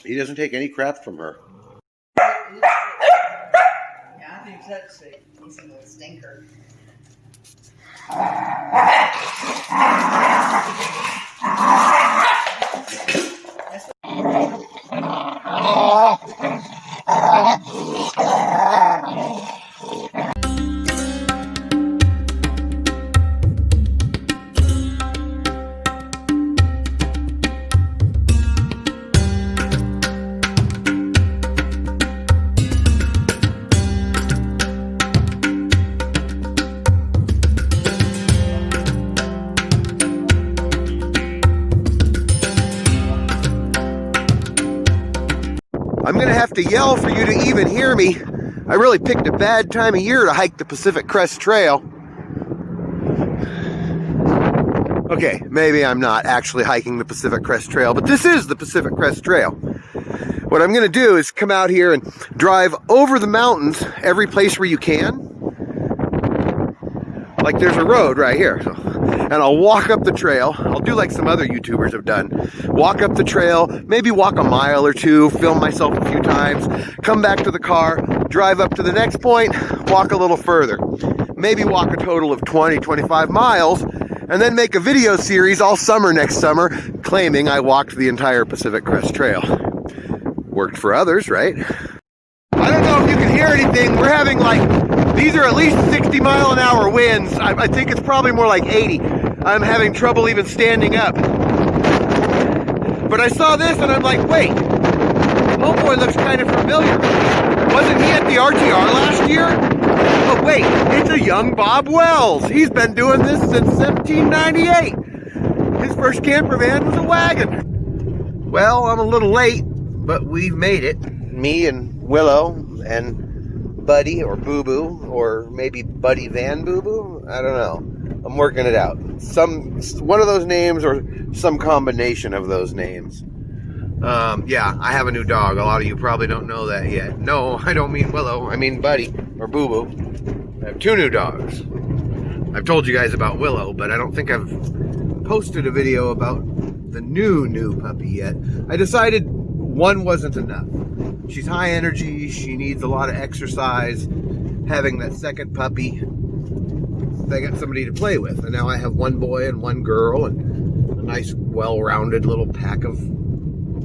He doesn't take any crap from her. Yeah, I think that's a little stinker. I'm gonna have to yell for you to even hear me. I really picked a bad time of year to hike the Pacific Crest Trail. Okay, maybe I'm not actually hiking the Pacific Crest Trail, but this is the Pacific Crest Trail. What I'm gonna do is come out here and drive over the mountains every place where you can. Like there's a road right here. And I'll walk up the trail. I'll do like some other YouTubers have done. Walk up the trail, maybe walk a mile or two, film myself a few times, come back to the car, drive up to the next point, walk a little further. Maybe walk a total of 20, 25 miles, and then make a video series all summer next summer, claiming I walked the entire Pacific Crest Trail. Worked for others, right? I don't know if you can hear anything. We're having these are at least 60-mile-an-hour winds. I think it's probably more like 80. I'm having trouble even standing up. But I saw this and I'm like, wait, homeboy looks kind of familiar. Wasn't he at the RTR last year? But wait, it's a young Bob Wells. He's been doing this since 1798. His first camper van was a wagon. Well, I'm a little late, but we've made it. Me and Willow and Buddy or Boo Boo, or maybe Buddy Van Boo Boo. I don't know. I'm working it out. One of those names or some combination of those names. Yeah, I have a new dog. A lot of you probably don't know that yet. No, I don't mean Willow. I mean Buddy or Boo Boo. I have two new dogs. I've told you guys about Willow, but I don't think I've posted a video about the new puppy yet. I decided one wasn't enough. She's high energy, she needs a lot of exercise. Having that second puppy, I got somebody to play with. And now I have one boy and one girl and a nice, well-rounded little pack of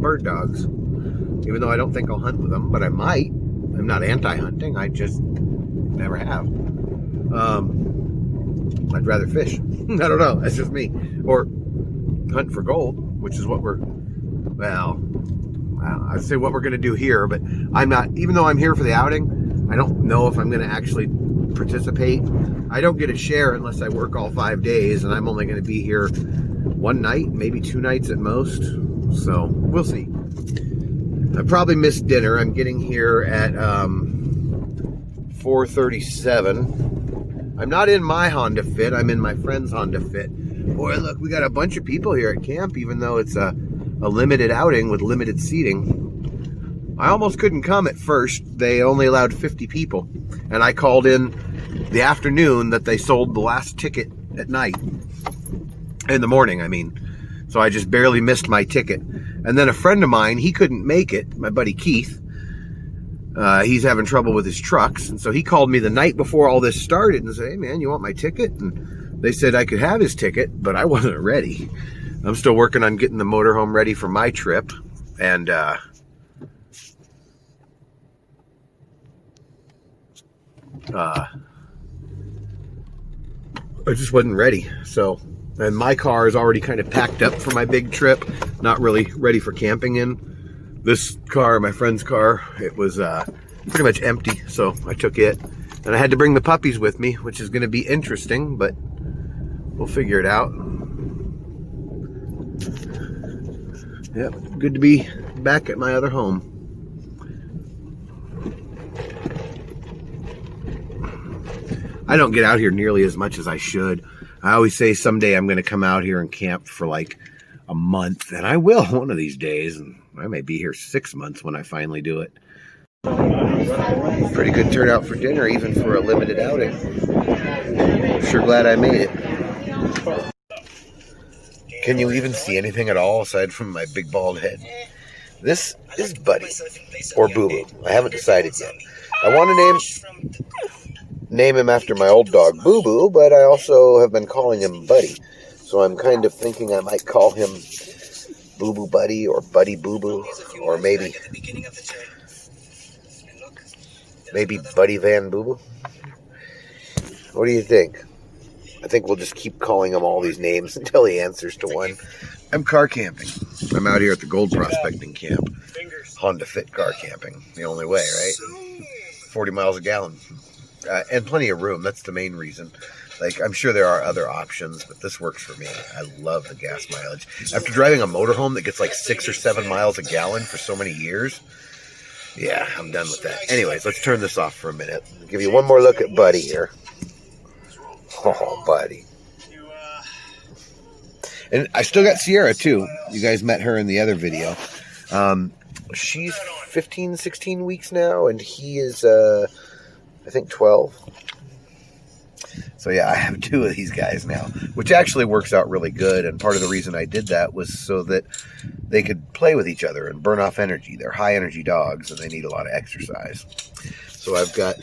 bird dogs. Even though I don't think I'll hunt with them, but I might. I'm not anti-hunting, I just never have. I'd rather fish. I don't know, that's just me. Or hunt for gold, which is what I'd say what we're going to do here, but I'm not, even though I'm here for the outing, I don't know if I'm going to actually participate. I don't get a share unless I work all 5 days, and I'm only going to be here one night, maybe 2 nights at most, so we'll see. I probably missed dinner. I'm getting here at 4:37. I'm not in my Honda Fit, I'm in my friend's Honda Fit. Boy, look, we got a bunch of people here at camp, even though it's a limited outing with limited seating. I almost couldn't come at first. They only allowed 50 people. And I called in the afternoon that they sold the last ticket at night. In the morning, I mean. So I just barely missed my ticket. And then a friend of mine, he couldn't make it, my buddy Keith. He's having trouble with his trucks. And so he called me the night before all this started and said, hey man, you want my ticket? And they said I could have his ticket, but I wasn't ready. I'm still working on getting the motorhome ready for my trip, and I just wasn't ready. So, and my car is already kind of packed up for my big trip, not really ready for camping in. This car, my friend's car, it was pretty much empty, so I took it, and I had to bring the puppies with me, which is going to be interesting, but we'll figure it out. Yep, good to be back at my other home. I don't get out here nearly as much as I should. I always say someday I'm going to come out here and camp for like a month, and I will one of these days, and I may be here 6 months when I finally do it. Pretty good turnout for dinner, even for a limited outing. Sure glad I made it. Can you even see anything at all aside from my big bald head? This is Buddy, or Boo Boo. I haven't decided yet. I want to name him after my old dog Boo Boo, but I also have been calling him Buddy. So I'm kind of thinking I might call him Boo Boo Buddy, or Buddy Boo Boo, or maybe Buddy Van Boo Boo. What do you think? I think we'll just keep calling him all these names until he answers to one. I'm car camping. I'm out here at the gold prospecting camp. Honda Fit car camping. The only way, right? 40 miles a gallon. And plenty of room. That's the main reason. Like, I'm sure there are other options, but this works for me. I love the gas mileage. After driving a motorhome that gets like 6 or 7 miles a gallon for so many years, yeah, I'm done with that. Anyways, let's turn this off for a minute. I'll give you one more look at Buddy here. Oh, Buddy. And I still got Sierra, too. You guys met her in the other video. She's 15, 16 weeks now, and he is, I think, 12. So, yeah, I have 2 of these guys now, which actually works out really good. And part of the reason I did that was so that they could play with each other and burn off energy. They're high-energy dogs, and they need a lot of exercise. So I've got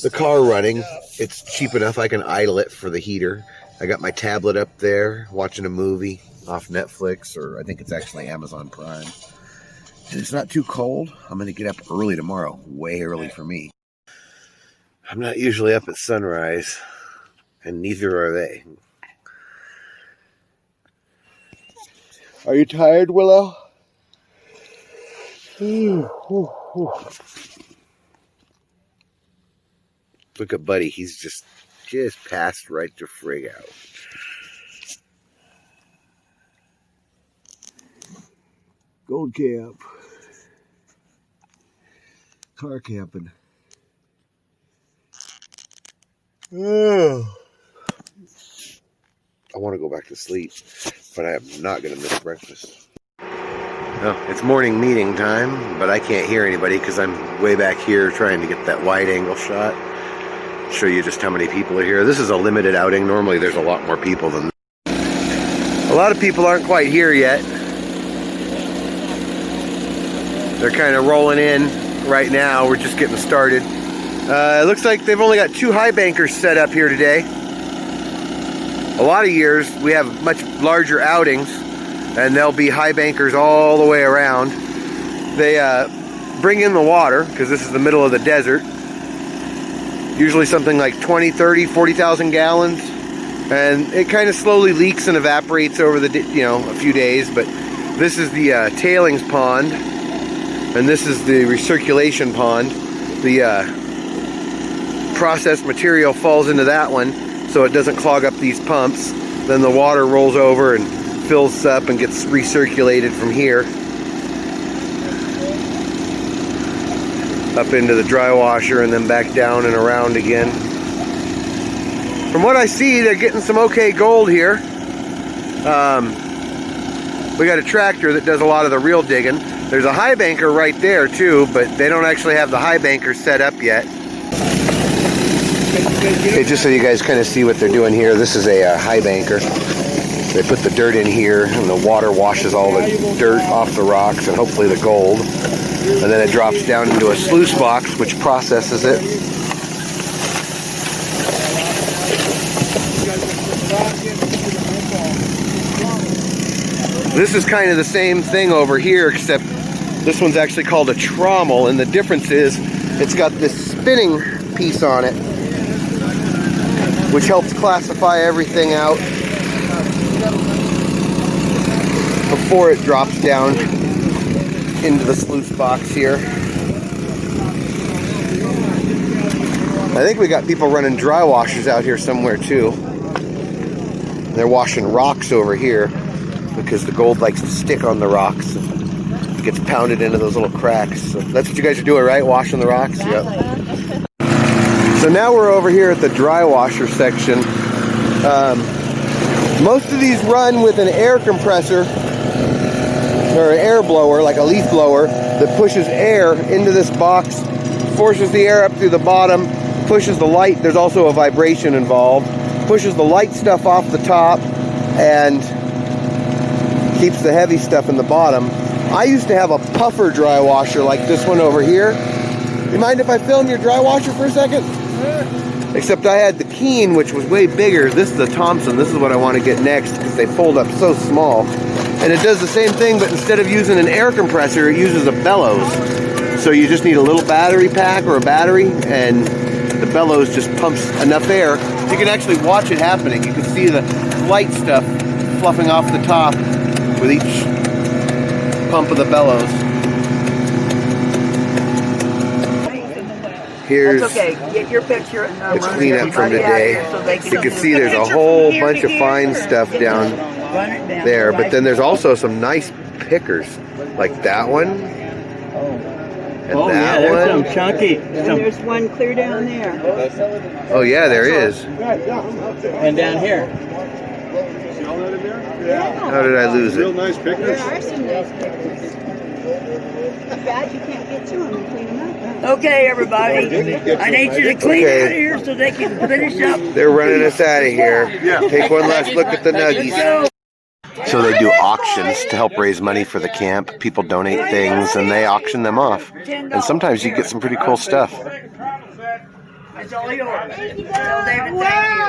the car running. It's cheap enough I can idle it for the heater. I got my tablet up there watching a movie off Netflix, or I think it's actually Amazon Prime. And it's not too cold. I'm going to get up early tomorrow, way early for me. I'm not usually up at sunrise, and neither are they. Are you tired, Willow? Look at Buddy. He's just passed right to frig out. Gold camp. Car camping. Oh. I want to go back to sleep, but I am not going to miss breakfast. Well, it's morning meeting time, but I can't hear anybody because I'm way back here trying to get that wide angle shot. Show you just how many people are here. This is a limited outing. Normally there's a lot more people than this. A lot of people aren't quite here yet. They're kind of rolling in right now. We're just getting started. It looks like they've only got 2 high bankers set up here today. A lot of years we have much larger outings, and there'll be high bankers all the way around. They bring in the water because this is the middle of the desert. Usually something like 20, 30, 40,000 gallons, and it kind of slowly leaks and evaporates over the a few days. But this is the tailings pond, and this is the recirculation pond. The processed material falls into that one so it doesn't clog up these pumps. Then the water rolls over and fills up and gets recirculated from here up into the dry washer and then back down and around again. From what I see, they're getting some okay gold here. We got a tractor that does a lot of the real digging. There's a high banker right there too, but they don't actually have the high banker set up yet. Okay, just so you guys kind of see what they're doing here, this is a high banker. They put the dirt in here, and the water washes all the dirt off the rocks and hopefully the gold. And then it drops down into a sluice box, which processes it. This is kind of the same thing over here, except this one's actually called a trommel, and the difference is it's got this spinning piece on it, which helps classify everything out before it drops down into the sluice box here. I think we got people running dry washers out here somewhere too. They're washing rocks over here because the gold likes to stick on the rocks. It gets pounded into those little cracks. So that's what you guys are doing, right? Washing the rocks? Yep. So now we're over here at the dry washer section. Most of these run with an air compressor or an air blower, like a leaf blower, that pushes air into this box, forces the air up through the bottom, pushes the light, there's also a vibration involved, pushes the light stuff off the top, and keeps the heavy stuff in the bottom. I used to have a puffer dry washer like this one over here. You mind if I film your dry washer for a second? Except I had the Keen, which was way bigger. This is the Thompson. This is what I want to get next because they fold up so small. And it does the same thing, but instead of using an air compressor, it uses a bellows. So you just need a little battery pack or a battery, and the bellows just pumps enough air. You can actually watch it happening. You can see the light stuff fluffing off the top with each pump of the bellows. Here's okay. Get your picture and the cleanup from today. You can see there's a whole bunch of fine stuff down there, but then there's also some nice pickers, like that one. And that one. Some chunky. And there's one clear down there. Oh yeah, there is. And down here. How did I lose Real it? nice pictures. There are some nice pictures. Too bad you can't get to them and clean them up. Okay, everybody. I need you to clean out of here so they can finish up. They're running us out of here. Take one last look at the nuggies. So they do auctions to help raise money for the camp. People donate things and they auction them off. And sometimes you get some pretty cool stuff. It's all yours. Tell David thank you.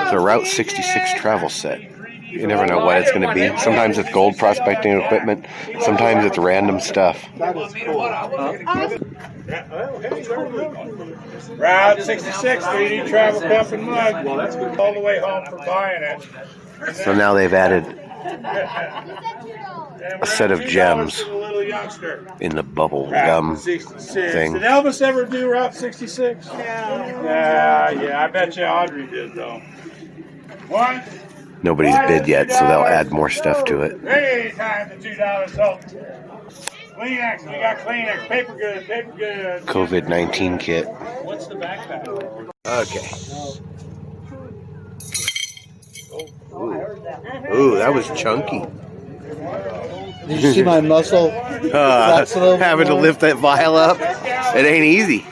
It's a Route 66 travel set. You never know what it's going to be. Sometimes it's gold prospecting equipment. Sometimes it's random stuff. Route 66, 3D travel cup and mug. Well, that's good. All the way home for buying it. So now they've added a set of gems in the bubble gum thing. Did Elvis ever do Route 66? Yeah, I bet you Audrey did, though. What? Nobody's bid yet, so they'll add more stuff to it. 3 times the $2 soap. Kleenex, we got Kleenex, paper goods, paper goods. COVID-19 kit. What's the backpack? Okay. Ooh, that was chunky. Did you see my muscle? Having to lift that vial up, it ain't easy.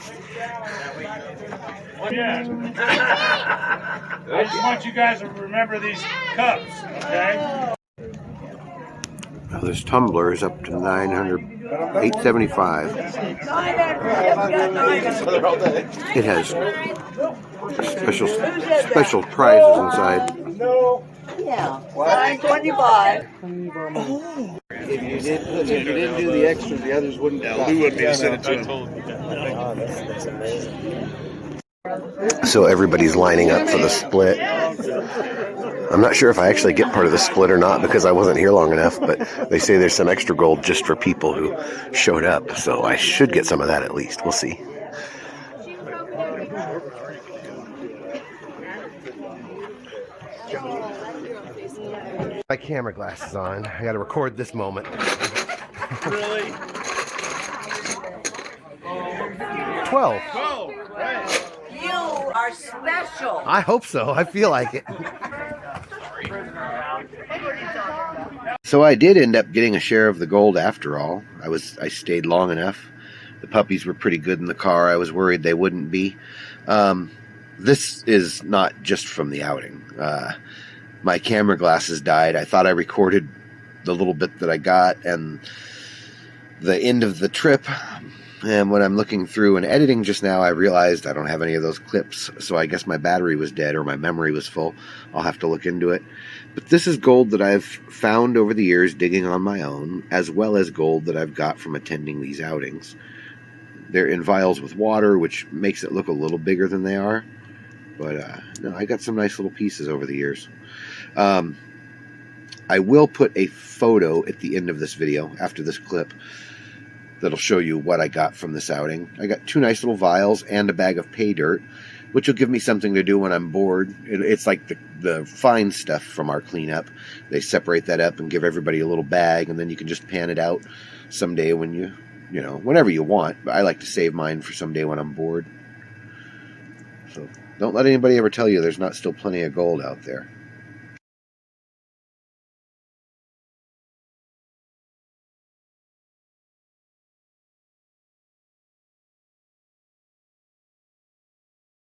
Yeah. I just want you guys to remember these cups, okay? Now there's tumblers up to 875. It has special prizes inside. Yeah. 925. If you didn't do the extra, the others wouldn't. We wouldn't be sending it to him. That's amazing. So everybody's lining up for the split. I'm not sure if I actually get part of the split or not because I wasn't here long enough, but they say there's some extra gold just for people who showed up, so I should get some of that at least. We'll see. My camera glasses on. I gotta record this moment. Really? 12. Right. You are special. I hope so. I feel like it. So I did end up getting a share of the gold after all. I stayed long enough. The puppies were pretty good in the car. I was worried they wouldn't be. This is not just from the outing. My camera glasses died. I thought I recorded the little bit that I got and the end of the trip. And when I'm looking through and editing just now, I realized I don't have any of those clips. So I guess my battery was dead or my memory was full. I'll have to look into it. But this is gold that I've found over the years digging on my own, as well as gold that I've got from attending these outings. They're in vials with water, which makes it look a little bigger than they are. But no, I got some nice little pieces over the years. I will put a photo at the end of this video, after this clip, that'll show you what I got from this outing. I got 2 nice little vials and a bag of pay dirt, which will give me something to do when I'm bored. It's like the fine stuff from our cleanup. They separate that up and give everybody a little bag, and then you can just pan it out someday when you know, whenever you want. But I like to save mine for someday when I'm bored. So don't let anybody ever tell you there's not still plenty of gold out there.